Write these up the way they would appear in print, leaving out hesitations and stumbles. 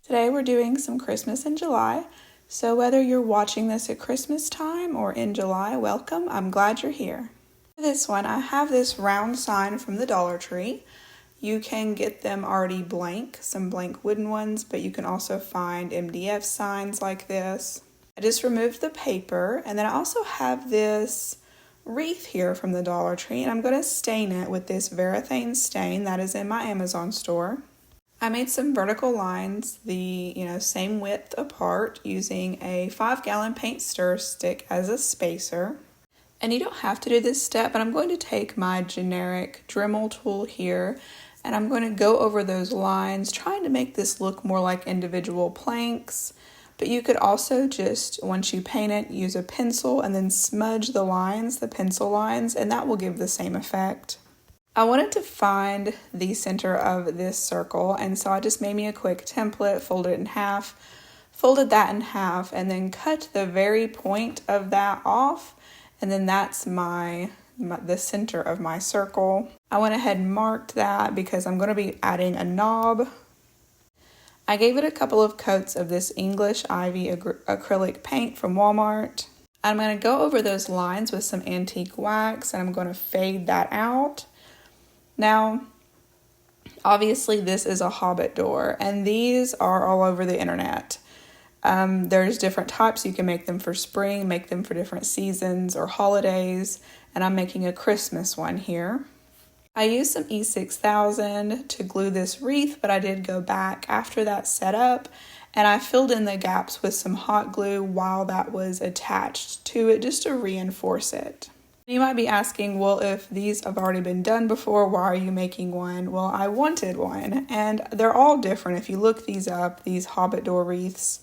Today we're doing some Christmas in July, so whether you're watching this at Christmas time or in July, welcome. I'm glad you're here. For this one, I have this round sign from the Dollar Tree. You can get them already blank, some blank wooden ones, but you can also find MDF signs like this. I just removed the paper, and then I also have this wreath here from the Dollar Tree, and I'm going to stain it with this Varathane stain that is in my Amazon store. I made some vertical lines the same width apart using a 5-gallon paint stir stick as a spacer. And you don't have to do this step, but I'm going to take my generic Dremel tool here and I'm going to go over those lines, trying to make this look more like individual planks. But you could also just, once you paint it, use a pencil and then smudge the lines, the pencil lines, and that will give the same effect. I wanted to find the center of this circle, and so I just made me a quick template, folded it in half, folded that in half, and then cut the very point of that off, and then that's the center of my circle. I went ahead and marked that because I'm going to be adding a knob. I gave it a couple of coats of this English Ivy acrylic paint from Walmart. I'm going to go over those lines with some antique wax, and I'm going to fade that out. Now, obviously this is a Hobbit door, and these are all over the internet. There's different types. You can make them for spring, make them for different seasons or holidays, and I'm making a Christmas one here. I used some E6000 to glue this wreath, but I did go back after that set up, and I filled in the gaps with some hot glue while that was attached to it just to reinforce it. You might be asking, well, if these have already been done before, why are you making one? Well, I wanted one, and they're all different. If you look these up, these Hobbit door wreaths,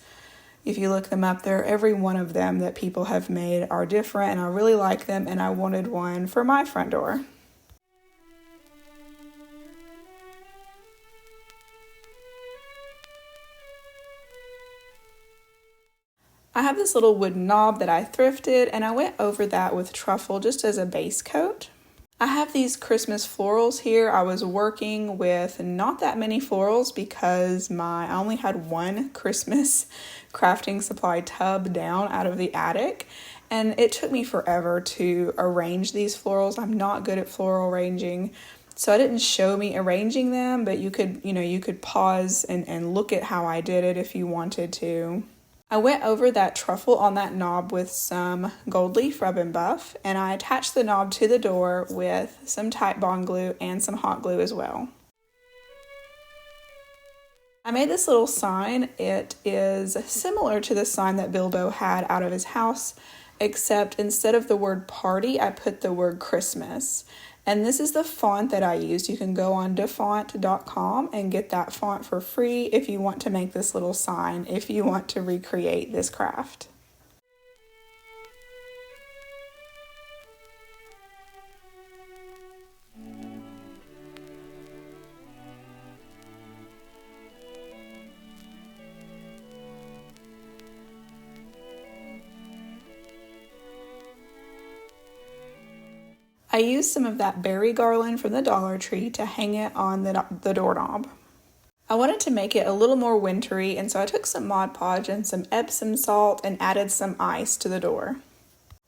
if you look them up, every one of them that people have made are different, and I really like them, and I wanted one for my front door. I have this little wooden knob that I thrifted, and I went over that with truffle just as a base coat. I have these Christmas florals here. I was working with not that many florals because I only had one Christmas crafting supply tub down out of the attic, and it took me forever to arrange these florals. I'm not good at floral arranging, so I didn't show me arranging them, but you could pause and look at how I did it if you wanted to. I went over that truffle on that knob with some gold leaf rub and buff, and I attached the knob to the door with some Titebond glue and some hot glue as well. I made this little sign. It is similar to the sign that Bilbo had out of his house, except instead of the word party, I put the word Christmas. And this is the font that I used. You can go on dafont.com and get that font for free if you want to make this little sign, if you want to recreate this craft. I used some of that berry garland from the Dollar Tree to hang it on the doorknob. I wanted to make it a little more wintry, and so I took some Mod Podge and some Epsom salt and added some ice to the door.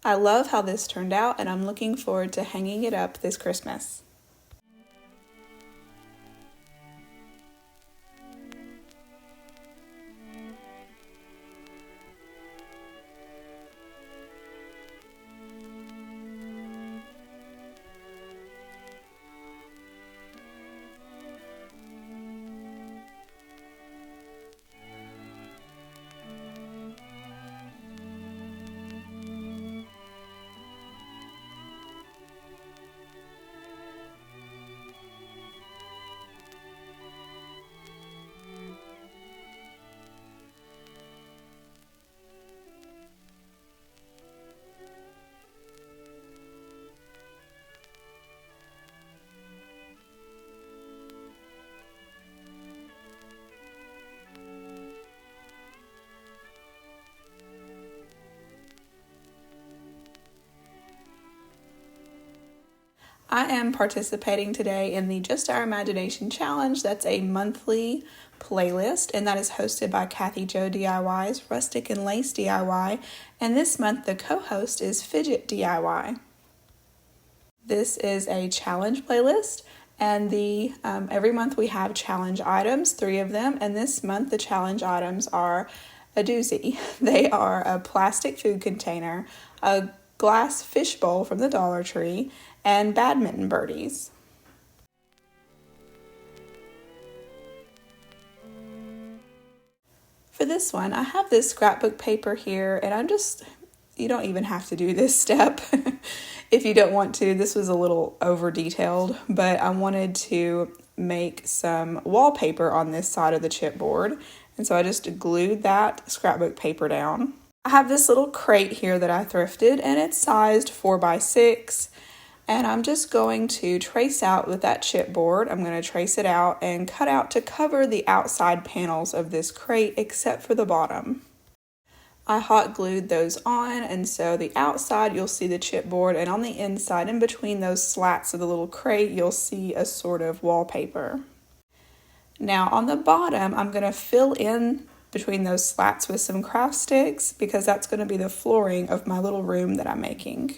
I love how this turned out, and I'm looking forward to hanging it up this Christmas. I am participating today in the Just Our Imagination Challenge. That's a monthly playlist, and that is hosted by Kathy Jo DIY's Rustic and Lace DIY, and this month the co-host is Fidget DIY. This is a challenge playlist, and every month we have challenge items, 3 of them, and this month the challenge items are a doozy. They are a plastic food container, a glass fish bowl from the Dollar Tree, and badminton birdies. For this one, I have this scrapbook paper here, and you don't even have to do this step if you don't want to. This was a little over detailed, but I wanted to make some wallpaper on this side of the chipboard, and so I just glued that scrapbook paper down. I have this little crate here that I thrifted, and it's sized 4x6, and I'm just going to trace out with that chipboard. I'm going to trace it out and cut out to cover the outside panels of this crate except for the bottom. I hot glued those on, and so the outside you'll see the chipboard, and on the inside, in between those slats of the little crate, you'll see a sort of wallpaper. Now on the bottom, I'm going to fill in between those slats with some craft sticks because that's going to be the flooring of my little room that I'm making.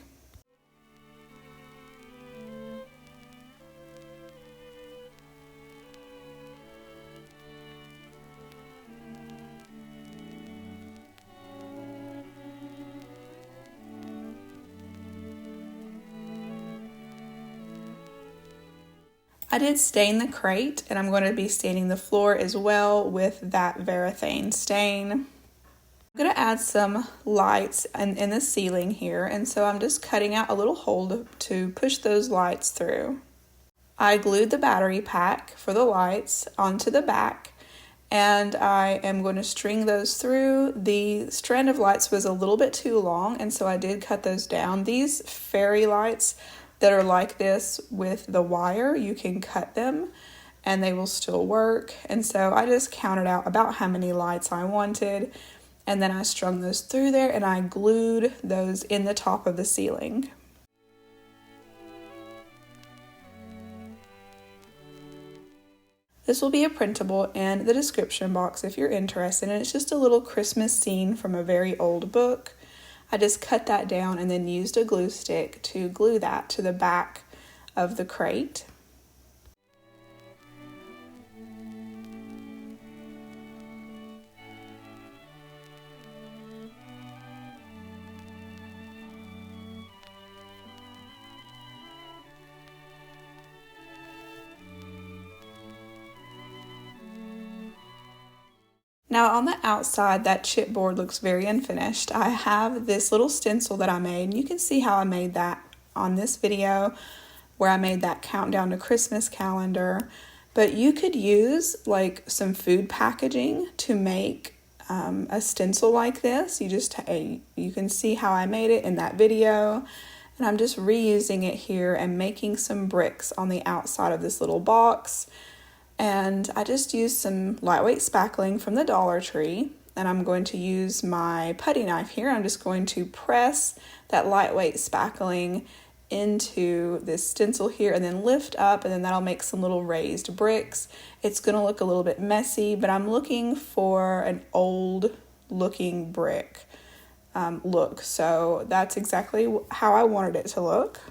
I did stain the crate, and I'm going to be staining the floor as well with that Varathane stain. I'm going to add some lights in the ceiling here, and so I'm just cutting out a little hole to push those lights through. I glued the battery pack for the lights onto the back, and I am going to string those through. The strand of lights was a little bit too long, and so I did cut those down. These fairy lights that are like this with the wire, you can cut them and they will still work. And so I just counted out about how many lights I wanted, and then I strung those through there and I glued those in the top of the ceiling. This will be a printable in the description box if you're interested, and it's just a little Christmas scene from a very old book. I just cut that down and then used a glue stick to glue that to the back of the crate. Now on the outside, that chipboard looks very unfinished. I have this little stencil that I made, and you can see how I made that on this video where I made that countdown to Christmas calendar. But you could use like some food packaging to make a stencil like this. You can see how I made it in that video, and I'm just reusing it here and making some bricks on the outside of this little box. And I just used some lightweight spackling from the Dollar Tree, and I'm going to use my putty knife here. I'm just going to press that lightweight spackling into this stencil here and then lift up, and then that'll make some little raised bricks. It's going to look a little bit messy, but I'm looking for an old looking brick look, so that's exactly how I wanted it to look.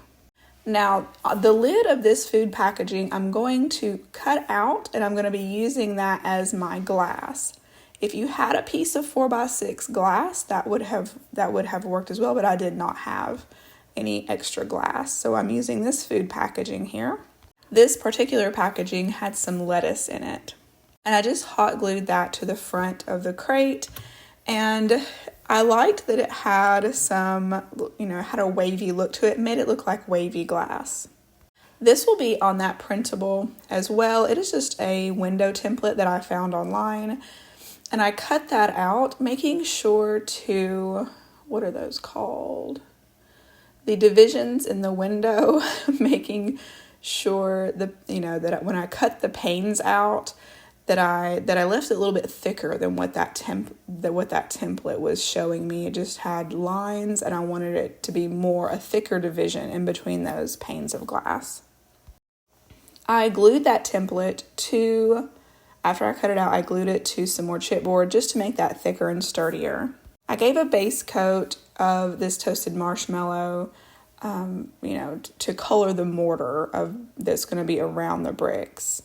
Now, the lid of this food packaging, I'm going to cut out, and I'm going to be using that as my glass. If you had a piece of 4x6 glass, that would have worked as well, but I did not have any extra glass, so I'm using this food packaging here. This particular packaging had some lettuce in it, and I just hot glued that to the front of the crate, and I liked that it had some, had a wavy look to it, made it look like wavy glass. This will be on that printable as well. It is just a window template that I found online, and I cut that out, making sure to, what are those called? The divisions in the window, making sure that when I cut the panes out, that I left it a little bit thicker than what that template was showing me. It just had lines, and I wanted it to be a thicker division in between those panes of glass. I glued that template after I cut it out, I glued it to some more chipboard just to make that thicker and sturdier. I gave a base coat of this toasted marshmallow, to color the mortar that's going to be around the bricks.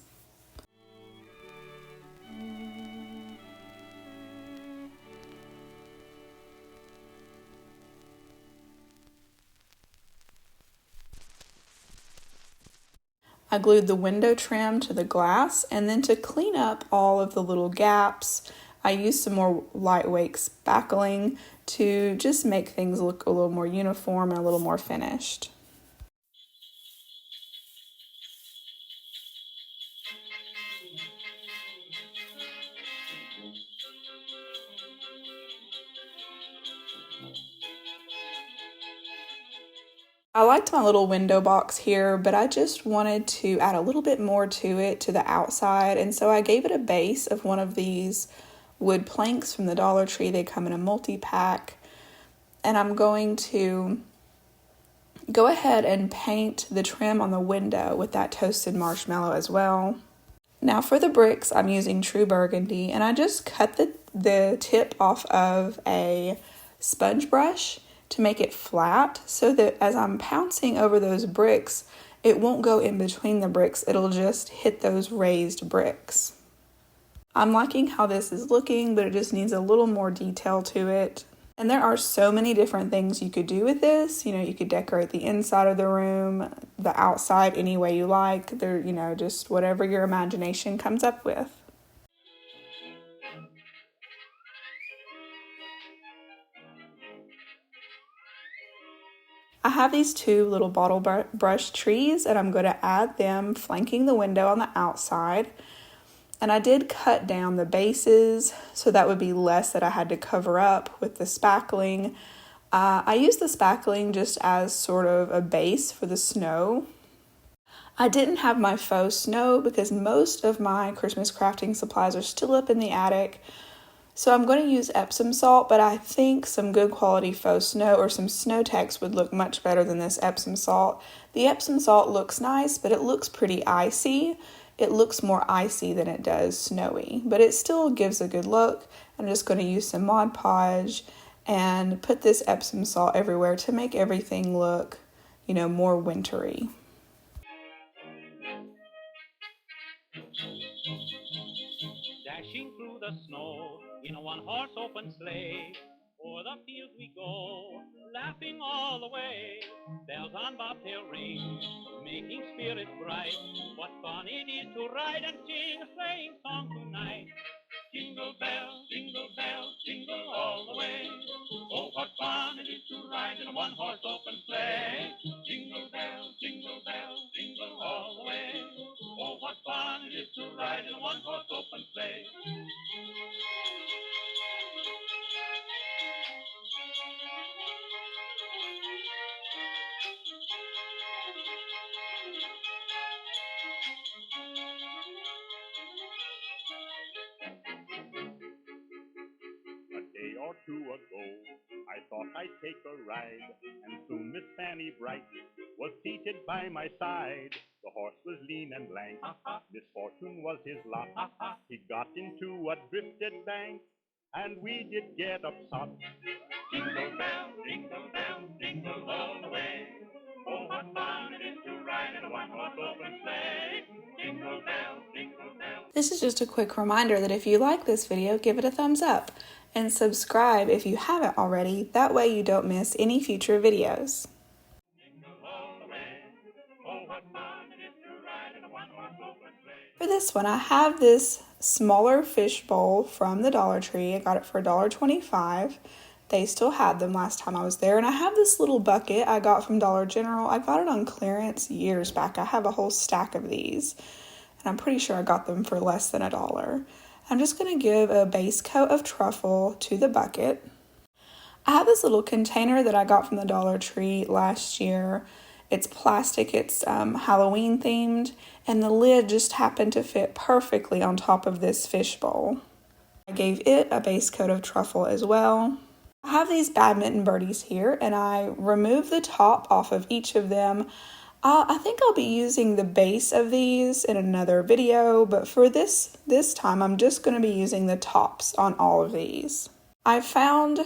I glued the window trim to the glass, and then to clean up all of the little gaps, I used some more lightweight spackling to just make things look a little more uniform and a little more finished. I liked my little window box here, but I just wanted to add a little bit more to it, to the outside, and so I gave it a base of one of these wood planks from the Dollar Tree. They come in a multi-pack, and I'm going to go ahead and paint the trim on the window with that toasted marshmallow as well. Now for the bricks, I'm using True Burgundy, and I just cut the tip off of a sponge brush to make it flat so that as I'm pouncing over those bricks, it won't go in between the bricks, it'll just hit those raised bricks. I'm liking how this is looking, but it just needs a little more detail to it. And there are so many different things you could do with this. You could decorate the inside of the room, the outside any way you like. Just whatever your imagination comes up with. I have these two little bottle brush trees, and I'm going to add them flanking the window on the outside. And I did cut down the bases, so that would be less that I had to cover up with the spackling. I used the spackling just as sort of a base for the snow. I didn't have my faux snow because most of my Christmas crafting supplies are still up in the attic. So I'm going to use Epsom salt, but I think some good quality faux snow or some Snow Tex would look much better than this Epsom salt. The Epsom salt looks nice, but it looks pretty icy. It looks more icy than it does snowy, but it still gives a good look. I'm just going to use some Mod Podge and put this Epsom salt everywhere to make everything look, more wintry. Dashing through the snow in a one-horse open sleigh, o'er the fields we go, laughing all the way. Bells on bobtail ring, making spirits bright. What fun it is to ride and sing a sleighing song tonight. Jingle bells, jingle all the way. Oh, what fun it is to ride in a one-horse open sleigh. Jingle bells, jingle all the way. Oh, what fun it is to ride in a one-horse open sleigh. A day or two ago, I thought I'd take a ride, and soon Miss Fanny Bright was seated by my side. The horse was lean and lank, misfortune was his lot. He got into a drifted bank, and we did get upset. Jingle bells, jingle all the way. Oh, what fun it is to ride in a one-horse open sleigh. Jingle bells, jingle bells. This is just a quick reminder that if you like this video, give it a thumbs up and subscribe if you haven't already. That way you don't miss any future videos. For this one, I have this smaller fish bowl from the Dollar Tree. I got it for $1.25. They still had them last time I was there. And I have this little bucket I got from Dollar General. I got it on clearance years back. I have a whole stack of these. And I'm pretty sure I got them for less than $1. I'm just going to give a base coat of truffle to the bucket. I have this little container that I got from the Dollar Tree last year. It's plastic, it's Halloween themed, and the lid just happened to fit perfectly on top of this fishbowl. I gave it a base coat of truffle as well. I have these badminton birdies here, and I removed the top off of each of them. I think I'll be using the base of these in another video, but for this time I'm just going to be using the tops on all of these. I found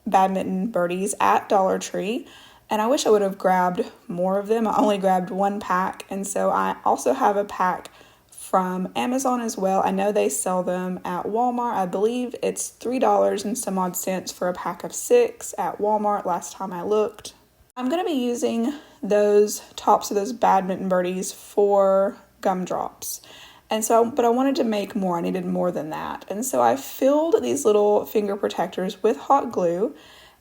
badminton birdies at Dollar Tree, and I wish I would have grabbed more of them. I only grabbed one pack, and so I also have a pack from Amazon as well. I know they sell them at Walmart. I believe it's $3 and some odd cents for a pack of 6 at Walmart last time I looked. I'm going to be using those tops of those badminton birdies for gumdrops. And so, but I wanted to make more. I needed more than that. And so I filled these little finger protectors with hot glue,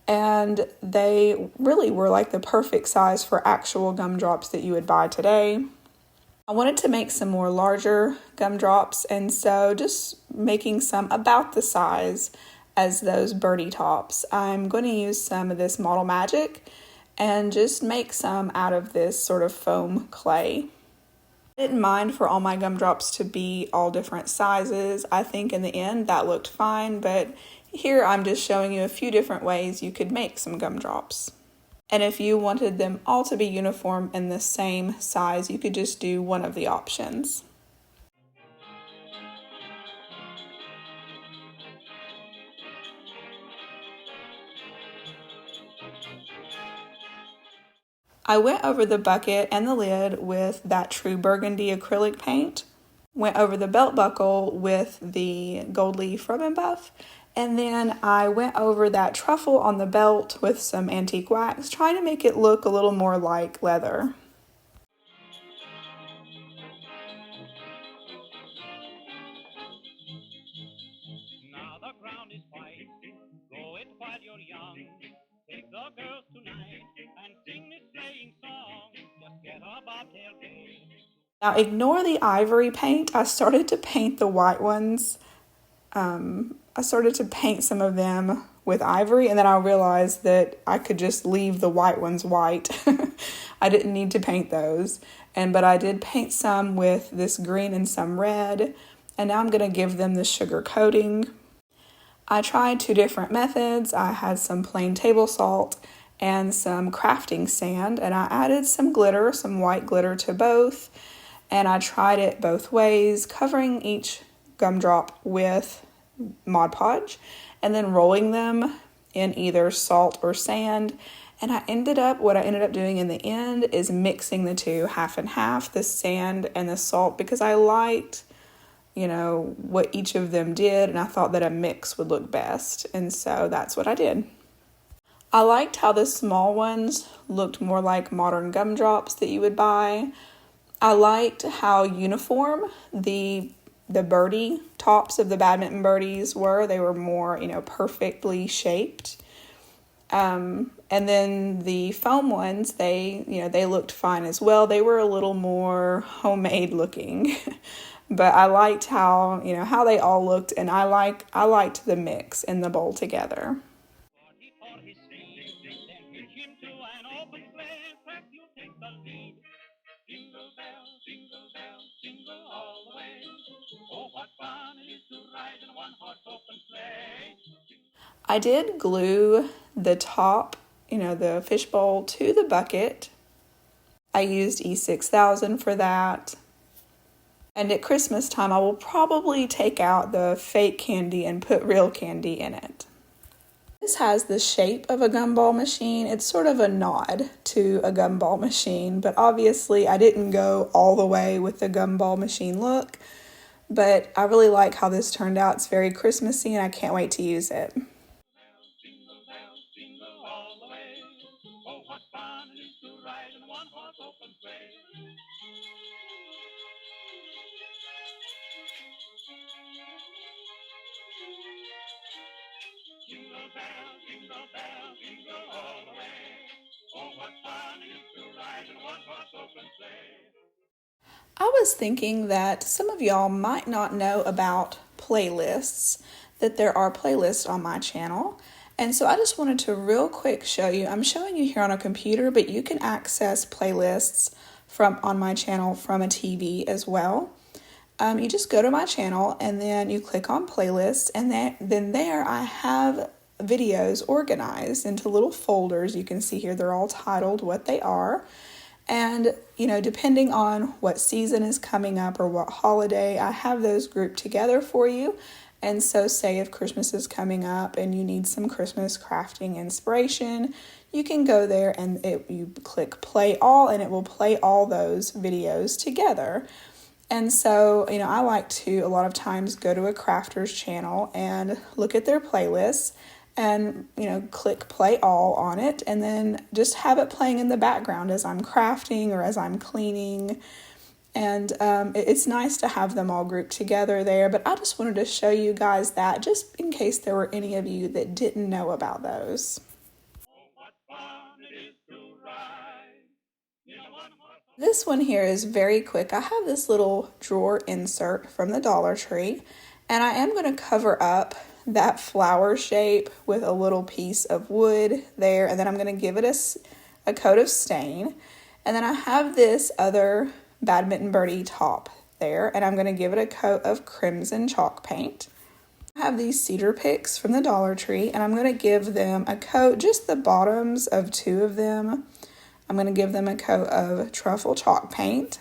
and they really were like the perfect size for actual gumdrops that you would buy today. I wanted to make some more larger gumdrops, and so just making some about the size as those birdie tops. I'm going to use some of this Model Magic and just make some out of this sort of foam clay. I didn't mind for all my gumdrops to be all different sizes. I think in the end that looked fine, but here I'm just showing you a few different ways you could make some gumdrops. And if you wanted them all to be uniform in the same size, you could just do one of the options. I went over the bucket and the lid with that True Burgundy acrylic paint, went over the belt buckle with the Gold Leaf Rub and Buff, and then I went over that truffle on the belt with some antique wax, trying to make it look a little more like leather. Now the ground is white, go it while you're young. Take the girls tonight and sing this sleighing song. Just get a bobtail gay. Now ignore the ivory paint. I started to paint the white ones. I started to paint some of them with ivory, and then I realized that I could just leave the white ones white. I didn't need to paint those. But I did paint some with this green and some red, and now I'm going to give them the sugar coating. I tried 2 different methods. I had some plain table salt and some crafting sand, and I added some glitter, some white glitter to both, and I tried it both ways, covering each gumdrop with Mod Podge and then rolling them in either salt or sand. And what I ended up doing in the end is mixing the two half and half, the sand and the salt, because I liked what each of them did, and I thought that a mix would look best, and so that's what I did. I liked how the small ones looked more like modern gumdrops that you would buy. I liked how uniform the birdie tops of the badminton birdies were. They were more, perfectly shaped. And then the foam ones, they looked fine as well. They were a little more homemade looking. But I liked how they all looked, and I liked the mix in the bowl together. I did glue the top, the fishbowl to the bucket. I used E6000 for that. And at Christmas time, I will probably take out the fake candy and put real candy in it. This has the shape of a gumball machine. It's sort of a nod to a gumball machine, but obviously I didn't go all the way with the gumball machine look, but I really like how this turned out. It's very Christmassy, and I can't wait to use it. I was thinking that some of y'all might not know about playlists, that there are playlists on my channel, And so I just wanted to real quick show you, I'm showing you here on a computer, but you can access playlists from on my channel from a TV as well. You just go to my channel and then you click on playlists, and then there I have videos organized into little folders. You can see here they're all titled what they are. And, depending on what season is coming up or what holiday, I have those grouped together for you. And so say if Christmas is coming up and you need some Christmas crafting inspiration, you can go there and you click play all, and it will play all those videos together. And so, I like to a lot of times go to a crafter's channel and look at their playlists and, click play all on it, and then just have it playing in the background as I'm crafting or as I'm cleaning. And it's nice to have them all grouped together there, but I just wanted to show you guys that just in case there were any of you that didn't know about those. This one here is very quick. I have this little drawer insert from the Dollar Tree, and I am going to cover up that flower shape with a little piece of wood there, and then I'm going to give it a coat of stain. And then I have this other badminton birdie top there, and I'm going to give it a coat of crimson chalk paint. I have these cedar picks from the Dollar Tree, and I'm going to give them a coat, just the bottoms of two of them. I'm going to give them a coat of truffle chalk paint.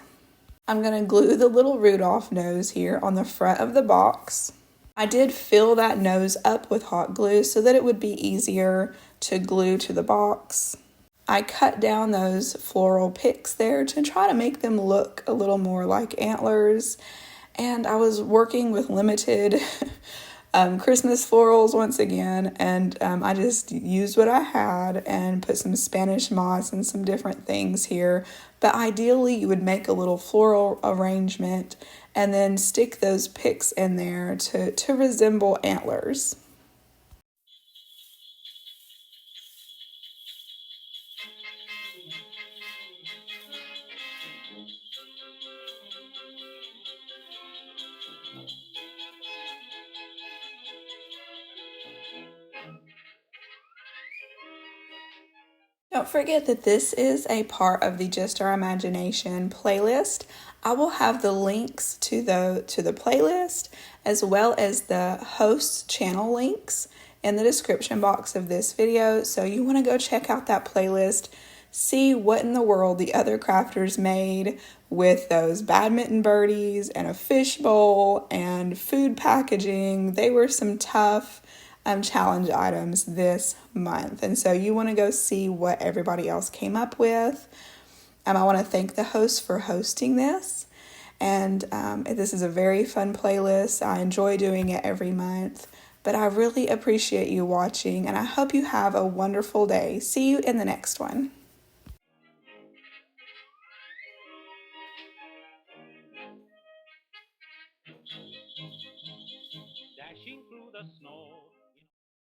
I'm going to glue the little Rudolph nose here on the front of the box. I did fill that nose up with hot glue so that it would be easier to glue to the box. I cut down those floral picks there to try to make them look a little more like antlers. And I was working with limited Christmas florals once again, and I just used what I had and put some Spanish moss and some different things here. But ideally you would make a little floral arrangement and then stick those picks in there to resemble antlers. Don't forget that this is a part of the Just Our Imagination playlist. I will have the links to the playlist as well as the host's channel links in the description box of this video. So you want to go check out that playlist, see what in the world the other crafters made with those badminton birdies and a fishbowl and food packaging. They were some tough challenge items this month, and so you want to go see what everybody else came up with. I want to thank the host for hosting this, and this is a very fun playlist. I enjoy doing it every month, but I really appreciate you watching, and I hope you have a wonderful day. See you in the next one. Dashing through the snow